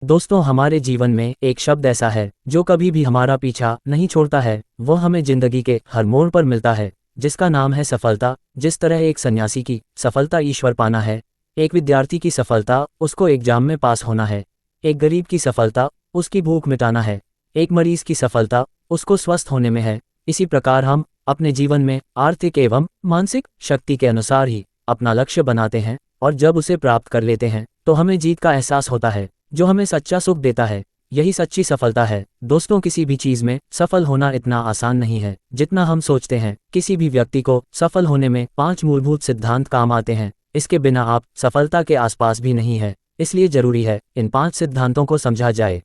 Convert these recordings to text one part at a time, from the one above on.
दोस्तों, हमारे जीवन में एक शब्द ऐसा है जो कभी भी हमारा पीछा नहीं छोड़ता है। वो हमें जिंदगी के हर मोड़ पर मिलता है, जिसका नाम है सफलता। जिस तरह एक सन्यासी की सफलता ईश्वर पाना है, एक विद्यार्थी की सफलता उसको एग्जाम में पास होना है, एक गरीब की सफलता उसकी भूख मिटाना है, एक मरीज की सफलता उसको स्वस्थ होने में है। इसी प्रकार हम अपने जीवन में आर्थिक एवं मानसिक शक्ति के अनुसार ही अपना लक्ष्य बनाते हैं, और जब उसे प्राप्त कर लेते हैं तो हमें जीत का एहसास होता है, जो हमें सच्चा सुख देता है। यही सच्ची सफलता है। दोस्तों, किसी भी चीज में सफल होना इतना आसान नहीं है जितना हम सोचते हैं। किसी भी व्यक्ति को सफल होने में 5 मूलभूत सिद्धांत काम आते हैं। इसके बिना आप सफलता के आसपास भी नहीं है, इसलिए जरूरी है इन 5 सिद्धांतों को समझा जाए।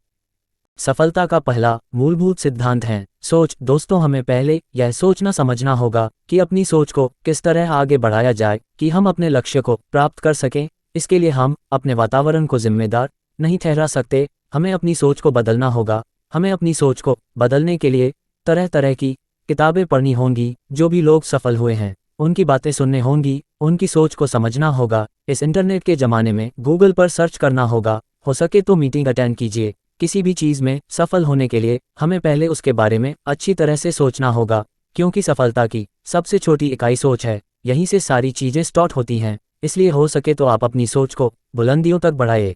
सफलता का पहला मूलभूत सिद्धांत है सोच। दोस्तों, हमें पहले यह सोचना समझना होगा कि अपनी सोच को किस तरह आगे बढ़ाया जाए कि हम अपने लक्ष्य को प्राप्त कर सकें। इसके लिए हम अपने वातावरण को जिम्मेदार नहीं ठहरा सकते, हमें अपनी सोच को बदलना होगा। हमें अपनी सोच को बदलने के लिए तरह तरह की किताबें पढ़नी होंगी, जो भी लोग सफल हुए हैं उनकी बातें सुनने होंगी, उनकी सोच को समझना होगा। इस इंटरनेट के ज़माने में गूगल पर सर्च करना होगा, हो सके तो मीटिंग अटेंड कीजिए। किसी भी चीज़ में सफल होने के लिए हमें पहले उसके बारे में अच्छी तरह से सोचना होगा, क्योंकि सफलता की सबसे छोटी इकाई सोच है। यहीं से सारी चीज़ें स्टार्ट होती हैं, इसलिए हो सके तो आप अपनी सोच को बुलंदियों तक बढ़ाइए।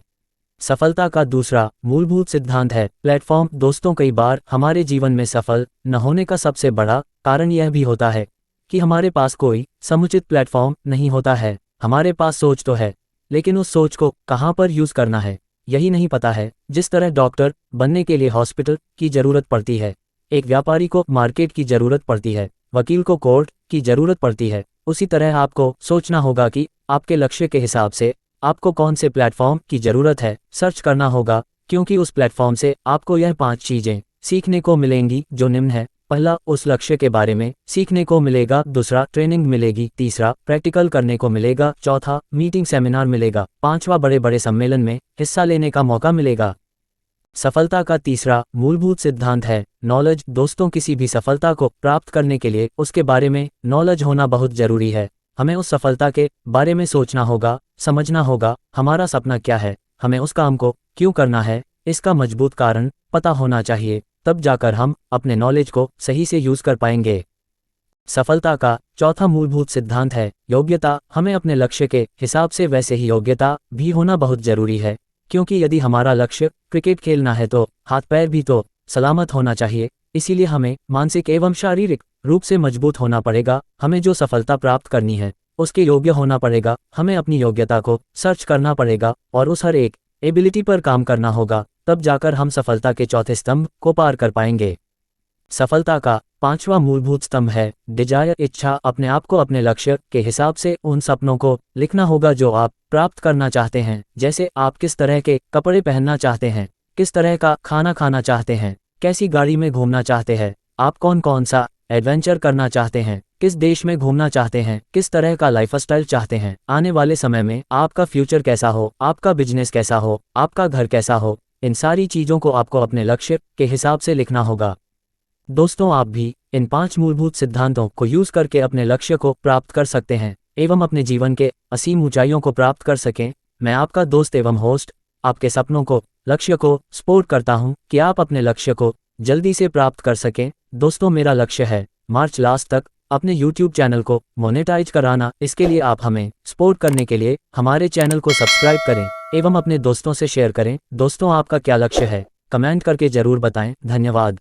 सफलता का दूसरा मूलभूत सिद्धांत है प्लेटफॉर्म। दोस्तों, कई बार हमारे जीवन में सफल न होने का सबसे बड़ा कारण यह भी होता है कि हमारे पास कोई समुचित प्लेटफॉर्म नहीं होता है। हमारे पास सोच तो है, लेकिन उस सोच को कहाँ पर यूज़ करना है यही नहीं पता है। जिस तरह डॉक्टर बनने के लिए हॉस्पिटल की ज़रूरत पड़ती है, एक व्यापारी को मार्केट की ज़रूरत पड़ती है, वकील को कोर्ट की ज़रूरत पड़ती है, उसी तरह आपको सोचना होगा कि आपके लक्ष्य के हिसाब से आपको कौन से प्लेटफॉर्म की ज़रूरत है। सर्च करना होगा, क्योंकि उस प्लेटफॉर्म से आपको यह 5 चीज़ें सीखने को मिलेंगी, जो निम्न है। पहला, उस लक्ष्य के बारे में सीखने को मिलेगा। दूसरा, ट्रेनिंग मिलेगी। तीसरा, प्रैक्टिकल करने को मिलेगा। चौथा, मीटिंग सेमिनार मिलेगा। पांचवा, बड़े बड़े सम्मेलन में हिस्सा लेने का मौका मिलेगा। सफलता का तीसरा मूलभूत सिद्धांत है नॉलेज। दोस्तों, किसी भी सफलता को प्राप्त करने के लिए उसके बारे में नॉलेज होना बहुत ज़रूरी है। हमें उस सफलता के बारे में सोचना होगा, समझना होगा हमारा सपना क्या है, हमें उस काम को क्यों करना है, इसका मजबूत कारण पता होना चाहिए। तब जाकर हम अपने नॉलेज को सही से यूज़ कर पाएंगे। सफलता का चौथा मूलभूत सिद्धांत है योग्यता। हमें अपने लक्ष्य के हिसाब से वैसे ही योग्यता भी होना बहुत ज़रूरी है, क्योंकि यदि हमारा लक्ष्य क्रिकेट खेलना है तो हाथ पैर भी तो सलामत होना चाहिए। इसीलिए हमें मानसिक एवं शारीरिक रूप से मजबूत होना पड़ेगा। हमें जो सफलता प्राप्त करनी है उसके योग्य होना पड़ेगा। हमें अपनी योग्यता को सर्च करना पड़ेगा और उस हर एक एबिलिटी पर काम करना होगा, तब जाकर हम सफलता के चौथे स्तंभ को पार कर पाएंगे। सफलता का पांचवा मूलभूत स्तंभ है डिजायर, इच्छा। अपने आप को अपने लक्ष्य के हिसाब से उन सपनों को लिखना होगा जो आप प्राप्त करना चाहते हैं। जैसे आप किस तरह के कपड़े पहनना चाहते हैं, किस तरह का खाना खाना चाहते हैं, कैसी गाड़ी में घूमना चाहते हैं, आप कौन कौन सा एडवेंचर करना चाहते हैं, किस देश में घूमना चाहते हैं, किस तरह का लाइफस्टाइल चाहते हैं, आने वाले समय में आपका फ्यूचर कैसा हो, आपका बिजनेस कैसा हो, आपका घर कैसा हो। इन सारी चीज़ों को आपको अपने लक्ष्य के हिसाब से लिखना होगा। दोस्तों, आप भी इन 5 मूलभूत सिद्धांतों को यूज़ करके अपने लक्ष्य को प्राप्त कर सकते हैं एवं अपने जीवन के असीम ऊंचाइयों को प्राप्त कर सकें। मैं आपका दोस्त एवं होस्ट आपके सपनों को, लक्ष्य को सपोर्ट करता हूं कि आप अपने लक्ष्य को जल्दी से प्राप्त कर सकें। दोस्तों, मेरा लक्ष्य है मार्च लास्ट तक अपने YouTube चैनल को मोनेटाइज कराना। इसके लिए आप हमें सपोर्ट करने के लिए हमारे चैनल को सब्सक्राइब करें एवं अपने दोस्तों से शेयर करें। दोस्तों, आपका क्या लक्ष्य है, कमेंट करके ज़रूर बताएं। धन्यवाद।